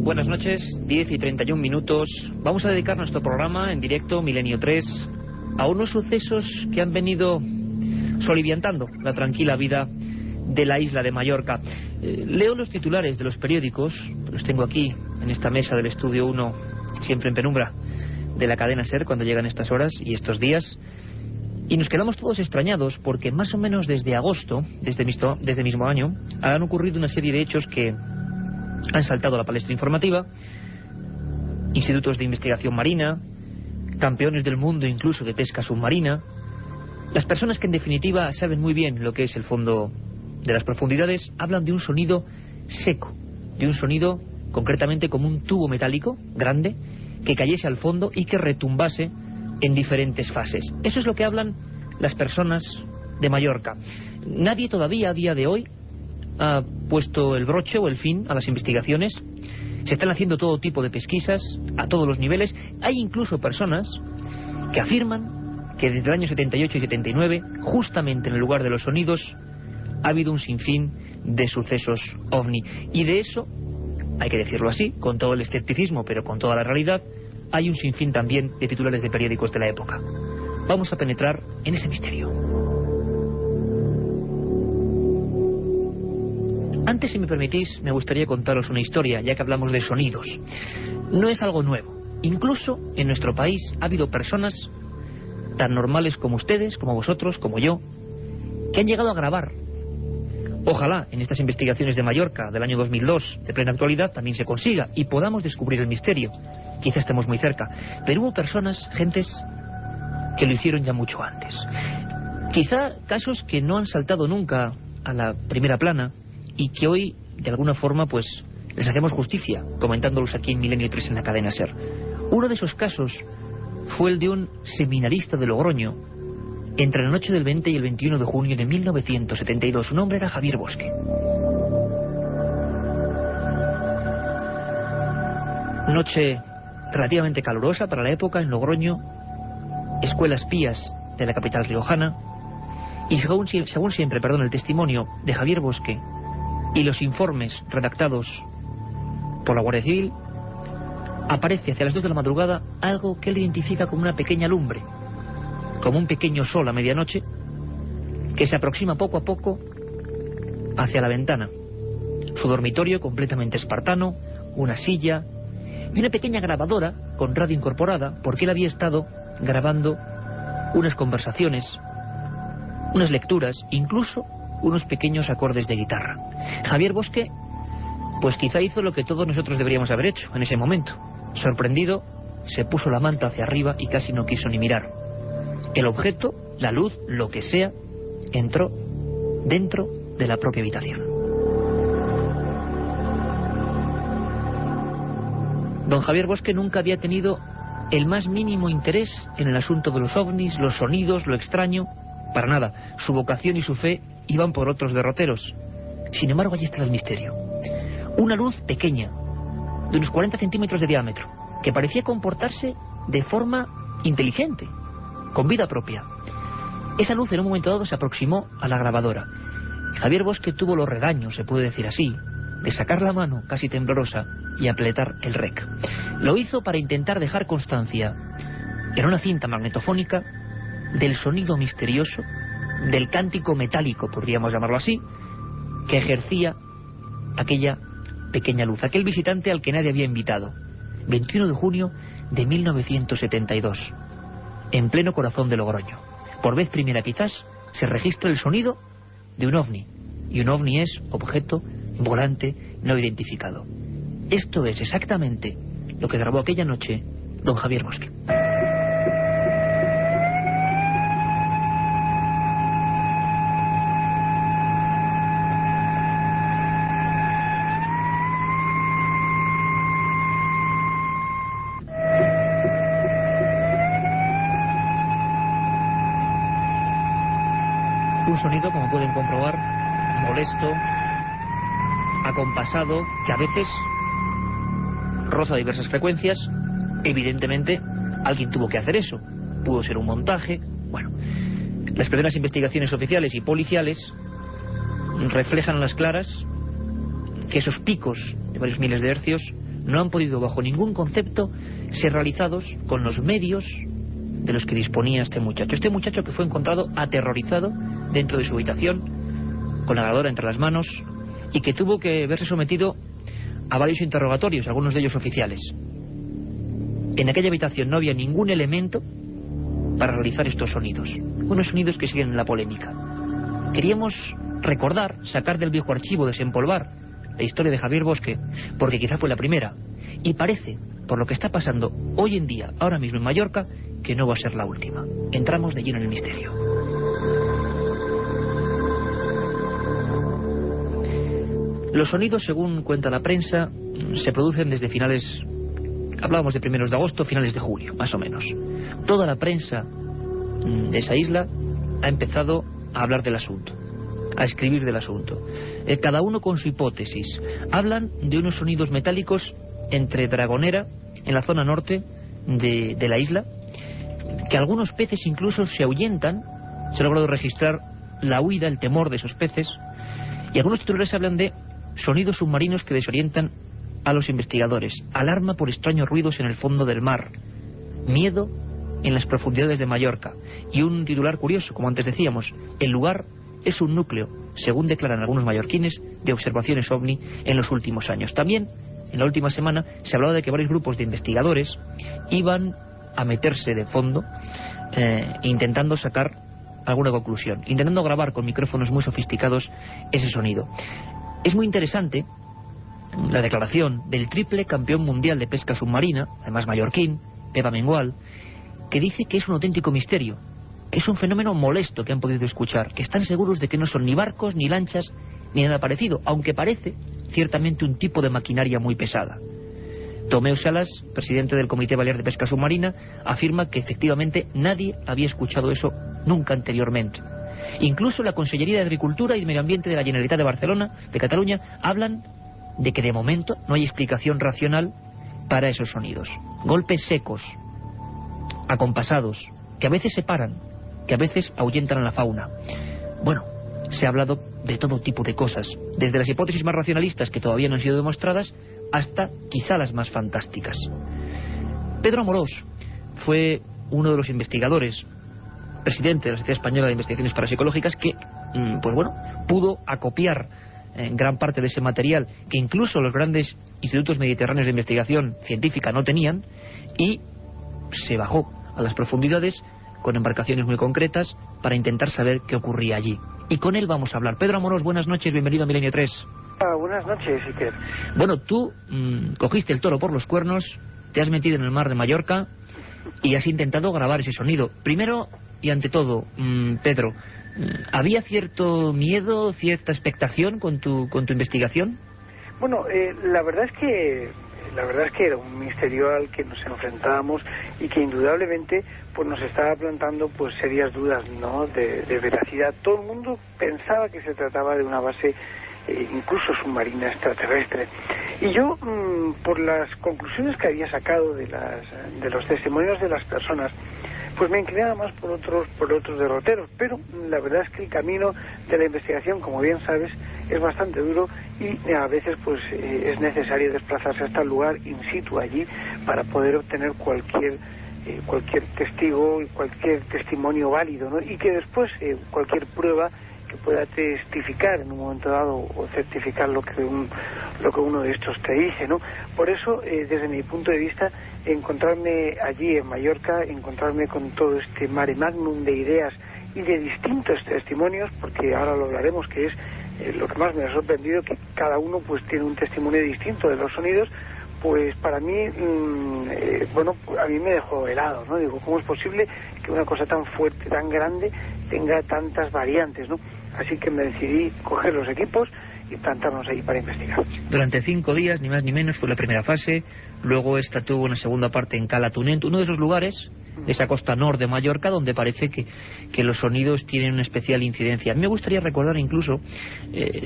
Buenas noches, 10 y 31 minutos. Vamos a dedicar nuestro programa en directo, Milenio 3, a unos sucesos que han venido soliviantando la tranquila vida de la isla de Mallorca. Leo los titulares de los periódicos, los tengo aquí en esta mesa del Estudio 1, siempre en penumbra, de la cadena SER cuando llegan estas horas y estos días, y nos quedamos todos extrañados porque más o menos desde agosto, desde mismo año, han ocurrido una serie de hechos que han saltado a la palestra informativa: institutos de investigación marina, campeones del mundo incluso de pesca submarina, las personas que en definitiva saben muy bien lo que es el fondo de las profundidades, hablan de un sonido seco, de un sonido concretamente como un tubo metálico grande que cayese al fondo y que retumbase en diferentes fases. Eso es lo que hablan las personas de Mallorca. Nadie todavía a día de hoy ha puesto el broche o el fin a las investigaciones. Se están haciendo todo tipo de pesquisas a todos los niveles. Hay incluso personas que afirman que desde el año 78 y 79, justamente en el lugar de los sonidos, ha habido un sinfín de sucesos ovni. Y de eso, hay que decirlo así, con todo el escepticismo, pero con toda la realidad, hay un sinfín también de titulares de periódicos de la época. Vamos a penetrar en ese misterio. Antes, si me permitís, me gustaría contaros una historia, ya que hablamos de sonidos. No es algo nuevo. Incluso en nuestro país ha habido personas tan normales como ustedes, como vosotros, como yo, que han llegado a grabar. Ojalá en estas investigaciones de Mallorca del año 2002, de plena actualidad, también se consiga y podamos descubrir el misterio. Quizá estemos muy cerca, pero hubo personas, gentes, que lo hicieron ya mucho antes. Quizá casos que no han saltado nunca a la primera plana y que hoy, de alguna forma, pues les hacemos justicia, comentándolos aquí en Milenio 3 en la cadena SER. Uno de esos casos fue el de un seminarista de Logroño, entre la noche del 20 y el 21 de junio de 1972. Su nombre era Javier Bosque. Noche relativamente calurosa para la época en Logroño, escuelas pías de la capital riojana, y según siempre, el testimonio de Javier Bosque y los informes redactados por la Guardia Civil, aparece hacia las 2 de la madrugada algo que él identifica como una pequeña lumbre, como un pequeño sol a medianoche, que se aproxima poco a poco hacia la ventana. Su dormitorio completamente espartano, una silla y una pequeña grabadora con radio incorporada, porque él había estado grabando unas conversaciones, unas lecturas, incluso unos pequeños acordes de guitarra. Javier Bosque, pues quizá hizo lo que todos nosotros deberíamos haber hecho en ese momento. Sorprendido, se puso la manta hacia arriba y casi no quiso ni mirar. El objeto, la luz, lo que sea, entró dentro de la propia habitación. Don Javier Bosque nunca había tenido el más mínimo interés en el asunto de los ovnis, los sonidos, lo extraño, para nada. Su vocación y su fe iban por otros derroteros. Sin embargo, allí está el misterio. Una luz pequeña, de unos 40 centímetros de diámetro, que parecía comportarse de forma inteligente, con vida propia. Esa luz en un momento dado se aproximó a la grabadora. Javier Bosque tuvo los regaños, se puede decir así, de sacar la mano casi temblorosa y apretar el rec. Lo hizo para intentar dejar constancia en una cinta magnetofónica del sonido misterioso, del cántico metálico, podríamos llamarlo así, que ejercía aquella pequeña luz, aquel visitante al que nadie había invitado. 21 de junio de 1972, en pleno corazón de Logroño. Por vez primera quizás se registra el sonido de un ovni, y un ovni es objeto volante no identificado. Esto es exactamente lo que grabó aquella noche don Javier Bosque. Un sonido, como pueden comprobar, molesto, acompasado, que a veces roza diversas frecuencias. Evidentemente, alguien tuvo que hacer eso. Pudo ser un montaje. Bueno, las primeras investigaciones oficiales y policiales reflejan a las claras que esos picos de varios miles de hercios no han podido bajo ningún concepto ser realizados con los medios de los que disponía este muchacho. Este muchacho que fue encontrado aterrorizado dentro de su habitación, con la grabadora entre las manos, y que tuvo que verse sometido a varios interrogatorios, algunos de ellos oficiales. En aquella habitación no había ningún elemento para realizar estos sonidos, unos sonidos que siguen en la polémica. Queríamos recordar, sacar del viejo archivo, desempolvar la historia de Javier Bosque, porque quizá fue la primera, y parece, por lo que está pasando hoy en día, ahora mismo en Mallorca, que no va a ser la última. Entramos de lleno en el misterio. Los sonidos, según cuenta la prensa, se producen desde finales, hablábamos de primeros de agosto, finales de julio, más o menos. Toda la prensa de esa isla ha empezado a hablar del asunto, a escribir del asunto. Cada uno con su hipótesis. Hablan de unos sonidos metálicos entre Dragonera, en la zona norte de la isla, que algunos peces incluso se ahuyentan. Se ha logrado registrar la huida, el temor de esos peces, y algunos titulares hablan de sonidos submarinos que desorientan a los investigadores, alarma por extraños ruidos en el fondo del mar, miedo en las profundidades de Mallorca, y un titular curioso, como antes decíamos: el lugar es un núcleo, según declaran algunos mallorquines, de observaciones OVNI en los últimos años. También, en la última semana, se hablaba de que varios grupos de investigadores iban a meterse de fondo, intentando sacar alguna conclusión, intentando grabar con micrófonos muy sofisticados ese sonido. Es muy interesante la declaración del triple campeón mundial de pesca submarina, además mallorquín, Pepa Mengual, que dice que es un auténtico misterio, que es un fenómeno molesto que han podido escuchar, que están seguros de que no son ni barcos, ni lanchas, ni nada parecido, aunque parece ciertamente un tipo de maquinaria muy pesada. Tomeu Salas, presidente del Comité Balear de Pesca Submarina, afirma que efectivamente nadie había escuchado eso nunca anteriormente. Incluso la Consellería de Agricultura y Medio Ambiente de la Generalitat de Barcelona, de Cataluña, hablan de que de momento no hay explicación racional para esos sonidos. Golpes secos, acompasados, que a veces se paran, que a veces ahuyentan a la fauna. Bueno, se ha hablado de todo tipo de cosas, desde las hipótesis más racionalistas que todavía no han sido demostradas hasta quizá las más fantásticas. Pedro Amorós fue uno de los investigadores, presidente de la Sociedad Española de Investigaciones Parapsicológicas, que pues bueno, pudo acopiar gran parte de ese material que incluso los grandes institutos mediterráneos de investigación científica no tenían, y se bajó a las profundidades con embarcaciones muy concretas para intentar saber qué ocurría allí. Y con él vamos a hablar. Pedro Amorós, buenas noches, bienvenido a Milenio 3. Buenas noches, Iker. Bueno, tú cogiste el toro por los cuernos, te has metido en el mar de Mallorca y has intentado grabar ese sonido. Primero y ante todo, Pedro, ¿había cierto miedo, cierta expectación con tu investigación? Bueno, la verdad es que era un misterio al que nos enfrentábamos y que indudablemente pues nos estaba plantando pues serias dudas, ¿no?, de veracidad. Todo el mundo pensaba que se trataba de una base incluso submarina extraterrestre. Y yo, por las conclusiones que había sacado de los testimonios de las personas, pues me inclinaba más por otros derroteros, pero la verdad es que el camino de la investigación, como bien sabes, es bastante duro y a veces pues es necesario desplazarse hasta el lugar in situ allí para poder obtener cualquier testigo y cualquier testimonio válido, ¿no? Y que después cualquier prueba que pueda testificar en un momento dado o certificar lo que uno de estos te dice, ¿no? Por eso, desde mi punto de vista, encontrarme allí en Mallorca, encontrarme con todo este mare magnum de ideas y de distintos testimonios, porque ahora lo hablaremos, que es lo que más me ha sorprendido, que cada uno pues tiene un testimonio distinto de los sonidos. Pues para mí, bueno, a mí me dejó helado, ¿no? Digo, ¿cómo es posible que una cosa tan fuerte, tan grande, tenga tantas variantes, ¿no? Así que me decidí coger los equipos y plantarnos ahí para investigar. Durante 5 días, ni más ni menos, fue la primera fase. Luego esta tuvo una segunda parte en Cala Tunent, uno de esos lugares de esa costa norte de Mallorca donde parece que los sonidos tienen una especial incidencia. A mí me gustaría recordar incluso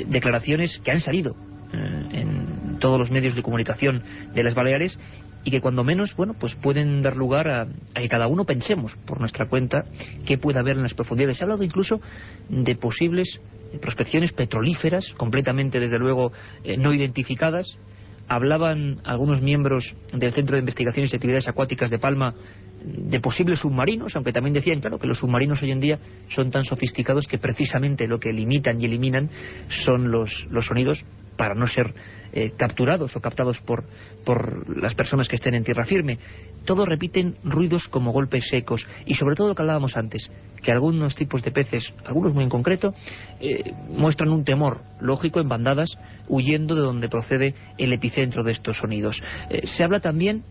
declaraciones que han salido en todos los medios de comunicación de las Baleares y que cuando menos, bueno, pues pueden dar lugar a que cada uno pensemos por nuestra cuenta qué puede haber en las profundidades. Se ha hablado incluso de posibles prospecciones petrolíferas completamente, desde luego, no identificadas, hablaban algunos miembros del Centro de Investigaciones y Actividades Acuáticas de Palma de posibles submarinos, aunque también decían, claro, que los submarinos hoy en día son tan sofisticados que precisamente lo que limitan y eliminan son los sonidos para no ser capturados o captados por las personas que estén en tierra firme. Todos repiten ruidos como golpes secos y sobre todo lo que hablábamos antes, que algunos tipos de peces, algunos muy en concreto, muestran un temor lógico en bandadas, huyendo de donde procede el epicentro de estos sonidos. Se habla también,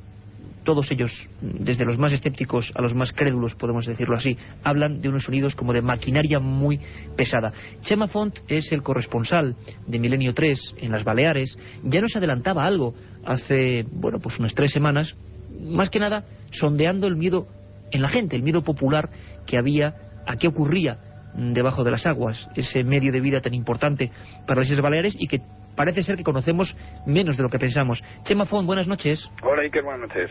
todos ellos, desde los más escépticos a los más crédulos, podemos decirlo así, hablan de unos sonidos como de maquinaria muy pesada. Chema Font es el corresponsal de Milenio 3 en las Baleares. Ya nos adelantaba algo hace, bueno, pues unas 3 semanas, más que nada sondeando el miedo en la gente, el miedo popular que había a qué ocurría debajo de las aguas, ese medio de vida tan importante para las Islas Baleares y que parece ser que conocemos menos de lo que pensamos. Chema Font, buenas noches. Hola Iker, buenas noches.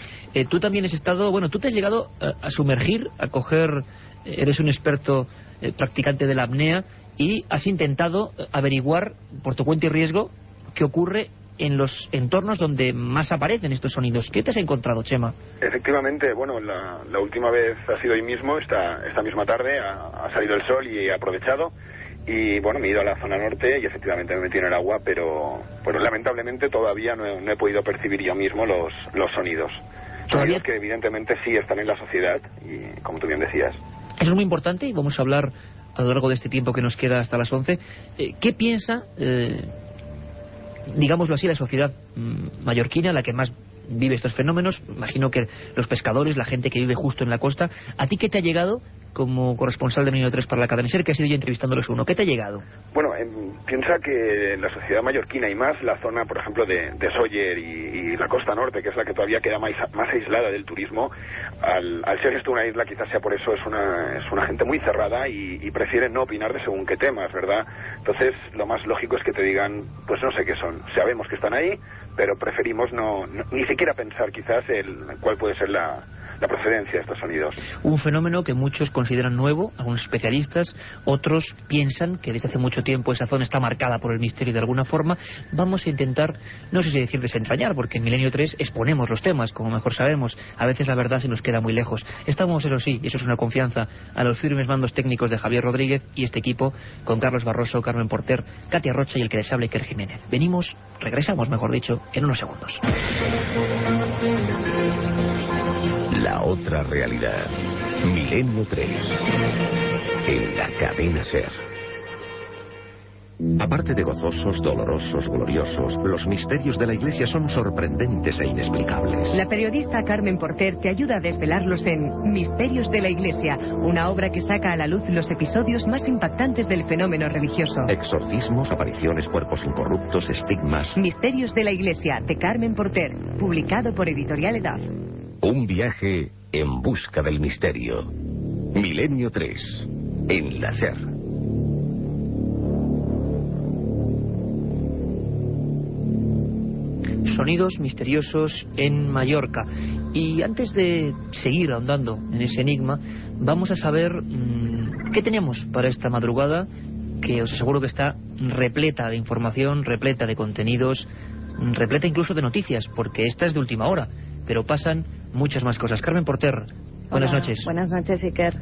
Tú también has estado, bueno, tú te has llegado a sumergir, a coger, eres un experto practicante de la apnea y has intentado averiguar por tu cuenta y riesgo qué ocurre en los entornos donde más aparecen estos sonidos. ¿Qué te has encontrado, Chema? Efectivamente, bueno, la última vez ha sido hoy mismo, esta misma tarde, ha salido el sol y he aprovechado. Y bueno, me he ido a la zona norte y efectivamente me he metido en el agua, pero lamentablemente todavía no he podido percibir yo mismo los sonidos. Sonidos que evidentemente sí están en la sociedad y como tú bien decías. Eso es muy importante y vamos a hablar a lo largo de este tiempo que nos queda hasta las 11. ¿Qué piensa, digámoslo así, la sociedad mallorquina, la que más vive estos fenómenos? Imagino que los pescadores, la gente que vive justo en la costa. ¿A ti qué te ha llegado como corresponsal de Milenio 3 para la cadena SER, que has ido ya entrevistándolos uno? ¿Qué te ha llegado? Bueno, piensa que la sociedad mallorquina y más la zona, por ejemplo, de Sóller y la costa norte, que es la que todavía queda más aislada del turismo, al ser esto una isla, quizás sea por eso, es una gente muy cerrada y prefieren no opinar de según qué temas, ¿verdad? Entonces, lo más lógico es que te digan, pues no sé qué son. Sabemos que están ahí, pero preferimos ni siquiera pensar quizás cuál puede ser la procedencia de estos sonidos. Un fenómeno que muchos consideran nuevo, algunos especialistas, otros piensan que desde hace mucho tiempo esa zona está marcada por el misterio de alguna forma. Vamos a intentar, no sé si decir desentrañar, porque en Milenio 3 exponemos los temas, como mejor sabemos. A veces la verdad se nos queda muy lejos. Estamos, eso sí, y eso es una confianza, a los firmes mandos técnicos de Javier Rodríguez y este equipo, con Carlos Barroso, Carmen Porter, Katia Rocha y el que les habla, Iker Jiménez. Regresamos, mejor dicho, en unos segundos. La otra realidad. Milenio 3. En la cadena SER. Aparte de gozosos, dolorosos, gloriosos, los misterios de la Iglesia son sorprendentes e inexplicables. La periodista Carmen Porter te ayuda a desvelarlos en Misterios de la Iglesia, una obra que saca a la luz los episodios más impactantes del fenómeno religioso. Exorcismos, apariciones, cuerpos incorruptos, estigmas. Misterios de la Iglesia, de Carmen Porter, publicado por Editorial Edad. Un viaje en busca del misterio. Milenio 3. En la SER. Sonidos misteriosos en Mallorca. Y antes de seguir ahondando en ese enigma, vamos a saber qué tenemos para esta madrugada, que os aseguro que está repleta de información, repleta de contenidos, repleta incluso de noticias, porque esta es de última hora, pero pasan muchas más cosas. Carmen Porter, buenas noches. Buenas noches, Iker.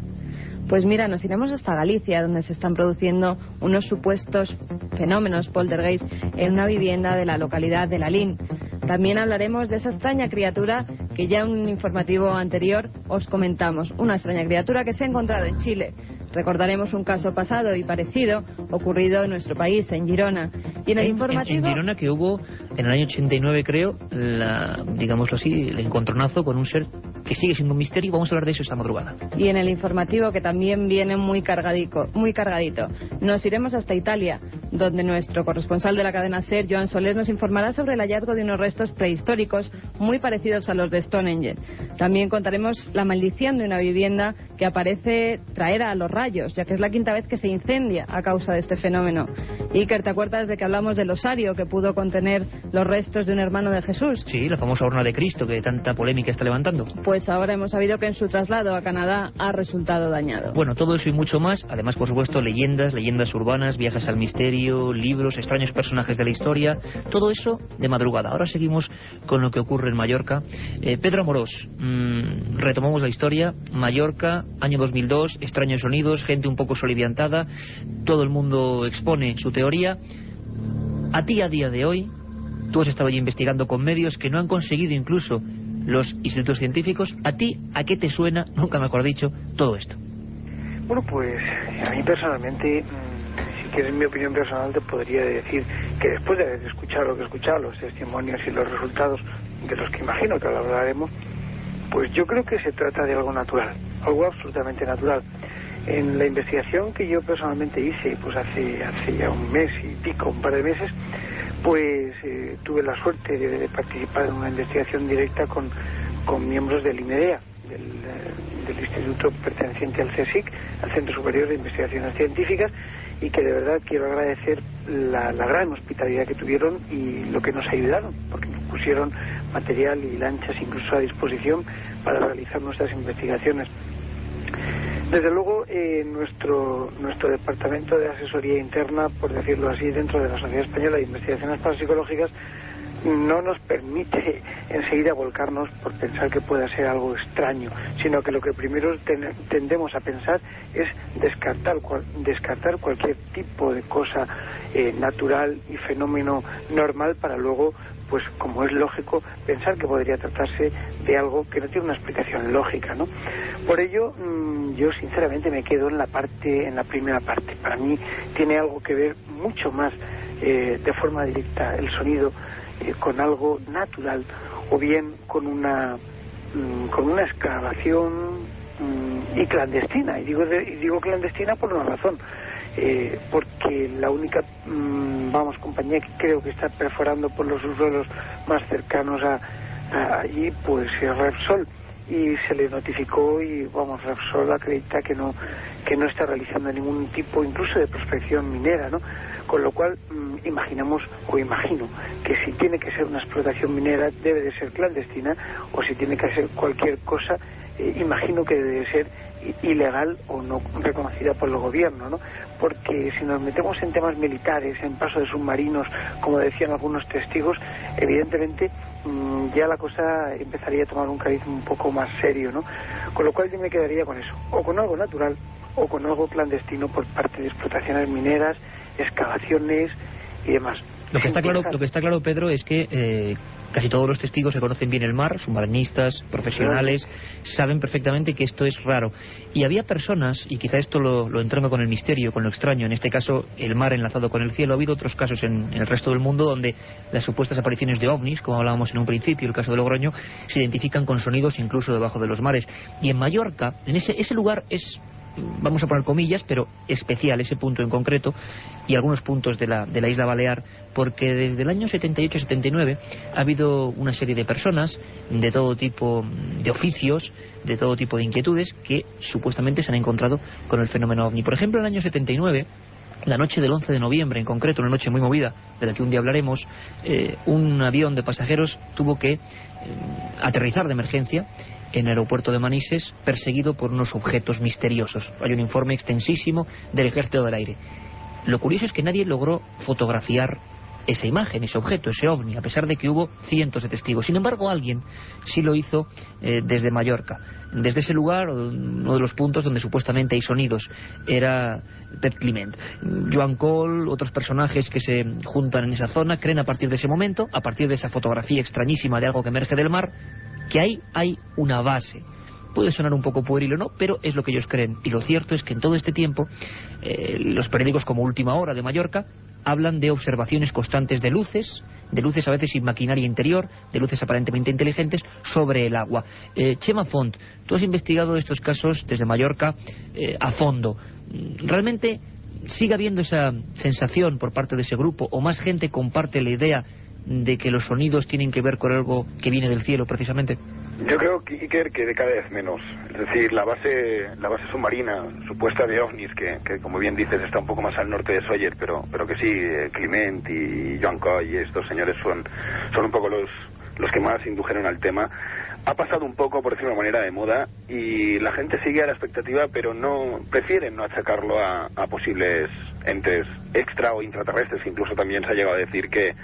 Pues mira, nos iremos hasta Galicia, donde se están produciendo unos supuestos fenómenos poltergeist en una vivienda de la localidad de Lalín. También hablaremos de esa extraña criatura que ya en un informativo anterior os comentamos. Una extraña criatura que se ha encontrado en Chile. Recordaremos un caso pasado y parecido ocurrido en nuestro país, en Girona. Y en el informativo... En Girona, que hubo en el año 89, creo, digámoslo así, el encontronazo con un ser que sigue siendo un misterio. Vamos a hablar de eso esta madrugada. Y en el informativo, que también viene muy cargadito, nos iremos hasta Italia, donde nuestro corresponsal de la cadena SER, Joan Solés, nos informará sobre el hallazgo de unos restos prehistóricos muy parecidos a los de Stonehenge. También contaremos la maldición de una vivienda que aparece traer a los rayos, ya que es la quinta vez que se incendia a causa de este fenómeno. Iker, ¿te acuerdas de que hablamos del osario que pudo contener los restos de un hermano de Jesús? Sí, la famosa urna de Cristo que tanta polémica está levantando. Pues ahora hemos sabido que en su traslado a Canadá ha resultado dañado. Bueno, todo eso y mucho más, además, por supuesto, leyendas urbanas, viajes al misterio, misterio, libros, extraños personajes de la historia, todo eso de madrugada. Ahora seguimos con lo que ocurre en Mallorca. Pedro Amorós, retomamos la historia. Mallorca, año 2002, extraños sonidos, gente un poco soliviantada, todo el mundo expone su teoría. A ti, a día de hoy, tú has estado ya investigando con medios que no han conseguido incluso los institutos científicos. ¿A ti a qué te suena, nunca mejor dicho, todo esto? Bueno, pues a mí personalmente, si quieres mi opinión personal, te podría decir que después de haber escuchado lo que he escuchado, los testimonios y los resultados de los que imagino que ahora hablaremos, pues yo creo que se trata de algo natural, algo absolutamente natural. En la investigación que yo personalmente hice, pues hace ya un mes y pico, un par de meses, pues tuve la suerte de participar en una investigación directa con miembros del IMEDEA, del instituto perteneciente al CSIC, al Centro Superior de Investigaciones Científicas, y que de verdad quiero agradecer la gran hospitalidad que tuvieron y lo que nos ayudaron, porque nos pusieron material y lanchas incluso a disposición para realizar nuestras investigaciones. Desde luego, nuestro departamento de asesoría interna, por decirlo así, dentro de la Sociedad Española de Investigaciones Parapsicológicas, no nos permite enseguida volcarnos por pensar que pueda ser algo extraño, sino que lo que primero tendemos a pensar es descartar cualquier tipo de cosa natural y fenómeno normal para luego, pues como es lógico, pensar que podría tratarse de algo que no tiene una explicación lógica, ¿no? Por ello, yo sinceramente me quedo en la primera parte. Para mí tiene algo que ver mucho más de forma directa el sonido con algo natural, o bien con una excavación y clandestina. Y digo clandestina por una razón. Porque la única compañía que creo que está perforando por los subsuelos más cercanos a allí, pues es Repsol, y se le notificó y Repsol acredita que no está realizando ningún tipo incluso de prospección minera, ¿no? Con lo cual imagino que si tiene que ser una explotación minera debe de ser clandestina, o si tiene que ser cualquier cosa, imagino que debe de ser ilegal o no reconocida por el gobierno, ¿no? Porque si nos metemos en temas militares, en paso de submarinos, como decían algunos testigos, evidentemente ya la cosa empezaría a tomar un cariz un poco más serio, ¿no? Con lo cual yo me quedaría con eso, o con algo natural o con algo clandestino por parte de explotaciones mineras, excavaciones y demás. Lo que está claro, Pedro, es que casi todos los testigos se conocen bien el mar, submarinistas, profesionales, saben perfectamente que esto es raro. Y había personas, y quizá esto lo entronca con el misterio, con lo extraño, en este caso el mar enlazado con el cielo. Ha habido otros casos en el resto del mundo donde las supuestas apariciones de ovnis, como hablábamos en un principio, el caso de Logroño, se identifican con sonidos incluso debajo de los mares. Y en Mallorca, en ese lugar es, vamos a poner comillas, pero especial ese punto en concreto, y algunos puntos de la isla Balear, porque desde el año 78-79 ha habido una serie de personas de todo tipo de oficios, de todo tipo de inquietudes, que supuestamente se han encontrado con el fenómeno ovni. Por ejemplo, en el año 79, la noche del 11 de noviembre en concreto, una noche muy movida, de la que un día hablaremos, un avión de pasajeros tuvo que aterrizar de emergencia en el aeropuerto de Manises, perseguido por unos objetos misteriosos. Hay un informe extensísimo del Ejército del Aire. Lo curioso es que nadie logró fotografiar esa imagen, ese objeto, ese ovni, a pesar de que hubo cientos de testigos. Sin embargo, alguien sí lo hizo desde Mallorca. Desde ese lugar, uno de los puntos donde supuestamente hay sonidos, era Pep Climent. Joan Col, otros personajes que se juntan en esa zona, creen a partir de ese momento, a partir de esa fotografía extrañísima de algo que emerge del mar, que ahí hay una base. Puede sonar un poco pueril o no, pero es lo que ellos creen. Y lo cierto es que en todo este tiempo, los periódicos como Última Hora de Mallorca hablan de observaciones constantes de luces a veces sin maquinaria interior, de luces aparentemente inteligentes sobre el agua. Chema Font, tú has investigado estos casos desde Mallorca a fondo. ¿Realmente sigue habiendo esa sensación por parte de ese grupo, o más gente comparte la idea de que los sonidos tienen que ver con algo que viene del cielo precisamente? Yo creo, Iker, que de cada vez menos. Es decir, la base submarina supuesta de ovnis, que como bien dices está un poco más al norte de Sóller, pero que sí, Climent y Joan Coll y estos señores son un poco los que más indujeron al tema. ha pasado un poco, por decirlo de manera, de moda, y la gente sigue a la expectativa, pero prefieren no achacarlo a posibles entes extra o intraterrestres. Incluso también se ha llegado a decir que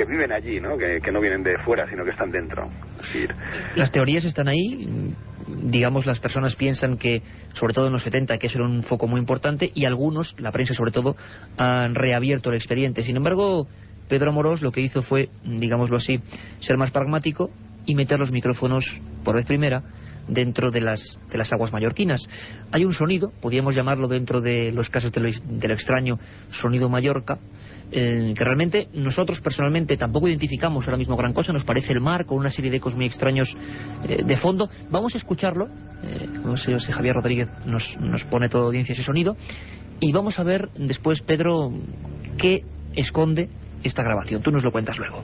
viven allí, ¿no? Que no vienen de fuera, sino que están dentro. Es decir, las teorías están ahí. Digamos, las personas piensan que, sobre todo en los 70, que eso era un foco muy importante, y algunos, la prensa sobre todo, han reabierto el expediente. Sin embargo, Pedro Amorós lo que hizo fue, digámoslo así, ser más pragmático y meter los micrófonos, por vez primera, dentro de las aguas mallorquinas. Hay un sonido, podríamos llamarlo dentro de los casos de lo extraño, sonido Mallorca, que realmente nosotros personalmente tampoco identificamos ahora mismo gran cosa. Nos parece el mar con una serie de ecos muy extraños de fondo. Vamos a escucharlo. No sé si Javier Rodríguez nos pone toda audiencia ese sonido, y vamos a ver después, Pedro, qué esconde esta grabación. Tú nos lo cuentas luego.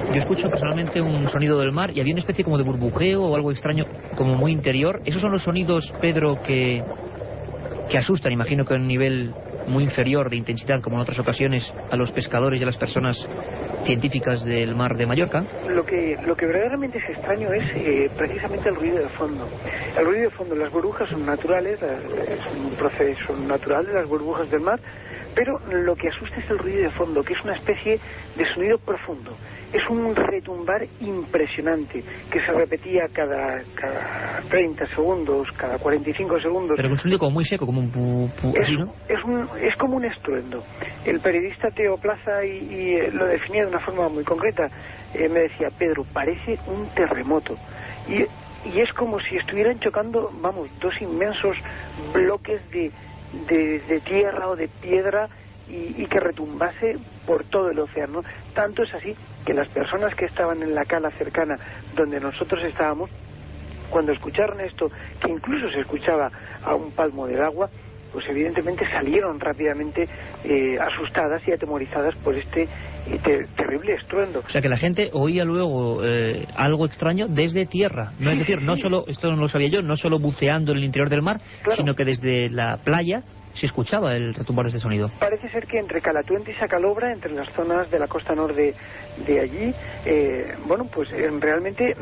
Yo escucho personalmente un sonido del mar y había una especie como de burbujeo o algo extraño, como muy interior. Esos son los sonidos, Pedro, que asustan, imagino que a un nivel muy inferior de intensidad, como en otras ocasiones, a los pescadores y a las personas científicas del mar de Mallorca. Lo que verdaderamente es extraño es precisamente el ruido de fondo. El ruido de fondo, las burbujas son naturales, es un proceso natural de las burbujas del mar, pero lo que asusta es el ruido de fondo, que es una especie de sonido profundo. Es un retumbar impresionante que se repetía cada 30 segundos, cada 45 segundos. Pero con un sonido como muy seco, como un así, ¿no? Es como un estruendo. El periodista Teo Plaza y lo definía de una forma muy concreta. Me decía: Pedro, parece un terremoto. Y es como si estuvieran chocando, dos inmensos bloques de tierra o de piedra, y que retumbase por todo el océano. Tanto es así que las personas que estaban en la cala cercana donde nosotros estábamos, cuando escucharon esto, que incluso se escuchaba a un palmo del agua, pues evidentemente salieron rápidamente asustadas y atemorizadas por este terrible estruendo. O sea que la gente oía luego algo extraño desde tierra, no es decir, no solo, esto no lo sabía yo, no solo buceando en el interior del mar, claro, sino que desde la playa se escuchaba el retumbar de este sonido. Parece ser que entre Calatuente y Sacalobra, entre las zonas de la costa norte de allí, pues realmente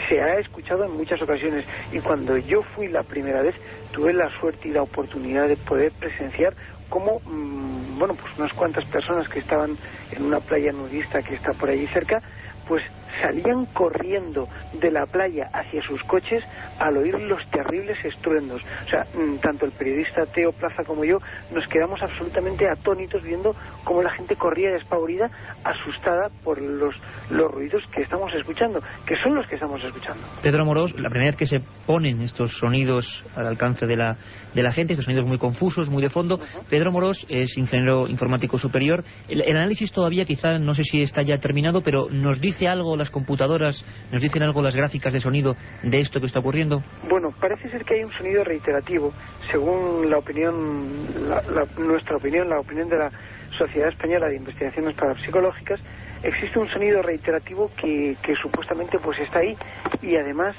se ha escuchado en muchas ocasiones. Y cuando yo fui la primera vez, tuve la suerte y la oportunidad de poder presenciar cómo, unas cuantas personas que estaban en una playa nudista que está por allí cerca, pues salían corriendo de la playa hacia sus coches al oír los terribles estruendos. O sea, tanto el periodista Teo Plaza como yo nos quedamos absolutamente atónitos viendo cómo la gente corría despavorida, asustada por los ruidos que estamos escuchando, que son los que estamos escuchando. Pedro Amorós, la primera vez que se ponen estos sonidos al alcance de la gente, estos sonidos muy confusos, muy de fondo, Pedro Amorós es ingeniero informático superior. El análisis todavía quizá, no sé si está ya terminado, pero ¿nos dice algo las computadoras, nos dicen algo las gráficas de sonido de esto que está ocurriendo? Bueno, parece ser que hay un sonido reiterativo, según la opinión, nuestra opinión, la opinión de la Sociedad Española de Investigaciones Parapsicológicas. Existe un sonido reiterativo que supuestamente pues está ahí, y además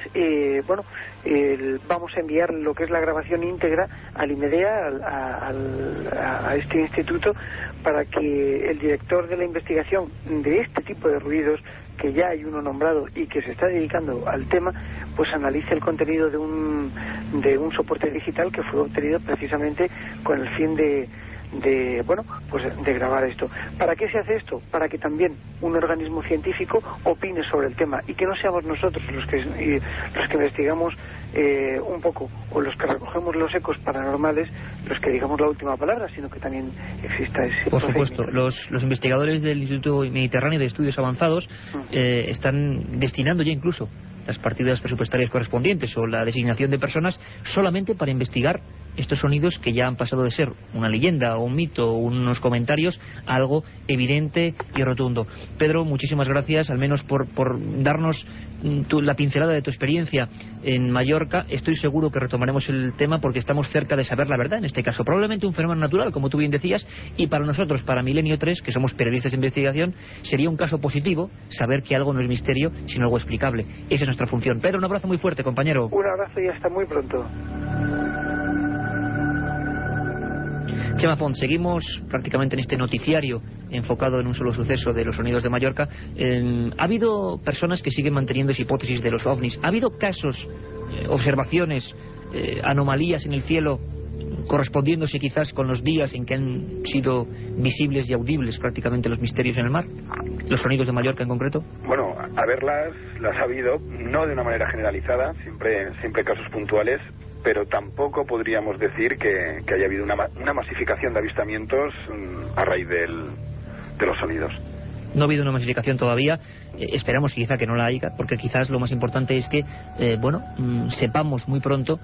vamos a enviar lo que es la grabación íntegra al IMEDEA, a este instituto, para que el director de la investigación de este tipo de ruidos, que ya hay uno nombrado y que se está dedicando al tema, pues analice el contenido de un soporte digital que fue obtenido precisamente con el fin de grabar esto. ¿Para qué se hace esto? Para que también un organismo científico opine sobre el tema, y que no seamos nosotros los que investigamos un poco, o los que recogemos los ecos paranormales, los que digamos la última palabra, sino que también exista ese... Por supuesto, los investigadores del Instituto Mediterráneo de Estudios Avanzados están destinando ya incluso las partidas presupuestarias correspondientes o la designación de personas solamente para investigar estos sonidos que ya han pasado de ser una leyenda o un mito o unos comentarios a algo evidente y rotundo. Pedro, muchísimas gracias, al menos por darnos la pincelada de tu experiencia en Mallorca. Estoy seguro que retomaremos el tema porque estamos cerca de saber la verdad en este caso. Probablemente un fenómeno natural, como tú bien decías, y para nosotros, para Milenio 3, que somos periodistas de investigación, sería un caso positivo saber que algo no es misterio, sino algo explicable. Esa es nuestra función. Pedro, un abrazo muy fuerte, compañero. Un abrazo y hasta muy pronto. Chema Font, seguimos prácticamente en este noticiario enfocado en un solo suceso de los sonidos de Mallorca. Ha habido personas que siguen manteniendo esa hipótesis de los ovnis. ¿Ha habido casos, observaciones, anomalías en el cielo correspondiéndose quizás con los días en que han sido visibles y audibles prácticamente los misterios en el mar? ¿Los sonidos de Mallorca en concreto? Bueno, las ha habido, no de una manera generalizada, siempre casos puntuales, pero tampoco podríamos decir que haya habido una masificación de avistamientos a raíz de los sonidos. No ha habido una masificación todavía, esperamos quizá que no la haya, porque quizás lo más importante es que, sepamos muy pronto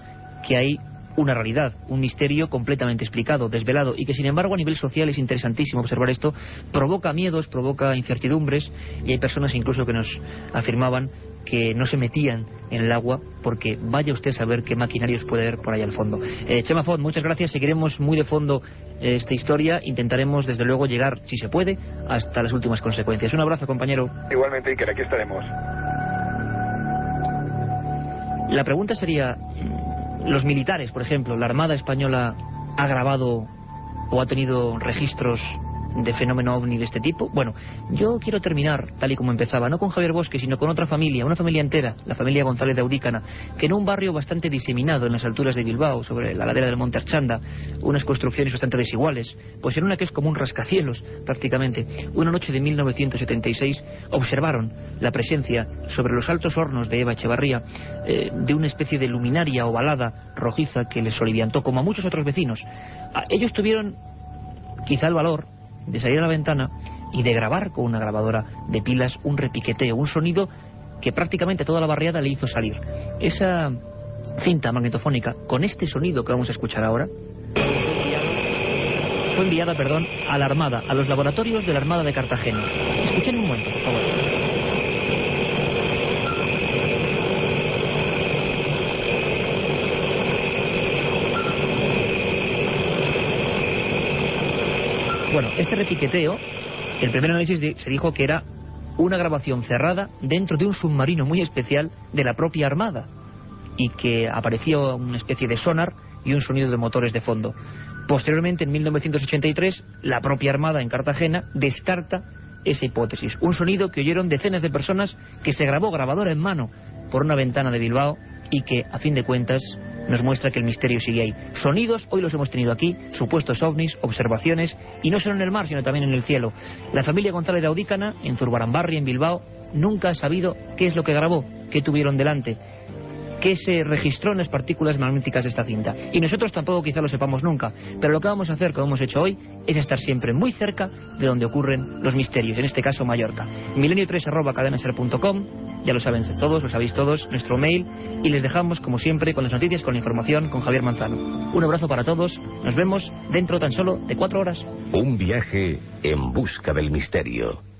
que hay una realidad, un misterio completamente explicado, desvelado, y que sin embargo a nivel social es interesantísimo observar esto. Provoca miedos, provoca incertidumbres, y hay personas incluso que nos afirmaban que no se metían en el agua porque vaya usted a saber qué maquinarios puede haber por ahí al fondo. Chema Font, muchas gracias, seguiremos muy de fondo esta historia, intentaremos desde luego llegar, si se puede, hasta las últimas consecuencias. Un abrazo, compañero. Igualmente, Iker, aquí estaremos. La pregunta sería, los militares, por ejemplo, la Armada Española ha grabado o ha tenido registros de fenómeno ovni de este tipo. Bueno, yo quiero terminar tal y como empezaba, no con Javier Bosque, sino con otra familia, una familia entera, la familia González de Audícana, que en un barrio bastante diseminado en las alturas de Bilbao, sobre la ladera del Monte Archanda, unas construcciones bastante desiguales, pues en una que es como un rascacielos prácticamente, una noche de 1976 observaron la presencia sobre los altos hornos de Eva Echevarría de una especie de luminaria ovalada rojiza que les soliviantó, como a muchos otros vecinos. Ellos tuvieron quizá el valor de salir a la ventana y de grabar con una grabadora de pilas un repiqueteo, un sonido que prácticamente toda la barriada le hizo salir. Esa cinta magnetofónica con este sonido que vamos a escuchar ahora fue enviada, a la Armada, a los laboratorios de la Armada de Cartagena. Escuchen un momento, por favor. Bueno, este repiqueteo, el primer análisis se dijo que era una grabación cerrada dentro de un submarino muy especial de la propia Armada y que aparecía una especie de sonar y un sonido de motores de fondo. Posteriormente, en 1983, la propia Armada en Cartagena descarta esa hipótesis. Un sonido que oyeron decenas de personas, que se grabó grabadora en mano por una ventana de Bilbao y que, a fin de cuentas, nos muestra que el misterio sigue ahí. Sonidos, hoy los hemos tenido aquí, supuestos ovnis, observaciones, y no solo en el mar, sino también en el cielo. La familia González de Audícana, en Zurbaranbarri, en Bilbao, nunca ha sabido qué es lo que grabó, qué tuvieron delante, qué se registró en las partículas magnéticas de esta cinta. Y nosotros tampoco quizá lo sepamos nunca, pero lo que vamos a hacer, como hemos hecho hoy, es estar siempre muy cerca de donde ocurren los misterios, en este caso Mallorca. milenio3@cadenaser.com, ya lo saben todos, lo sabéis todos, nuestro mail, y les dejamos, como siempre, con las noticias, con la información, con Javier Manzano. Un abrazo para todos, nos vemos dentro tan solo de 4 horas. Un viaje en busca del misterio.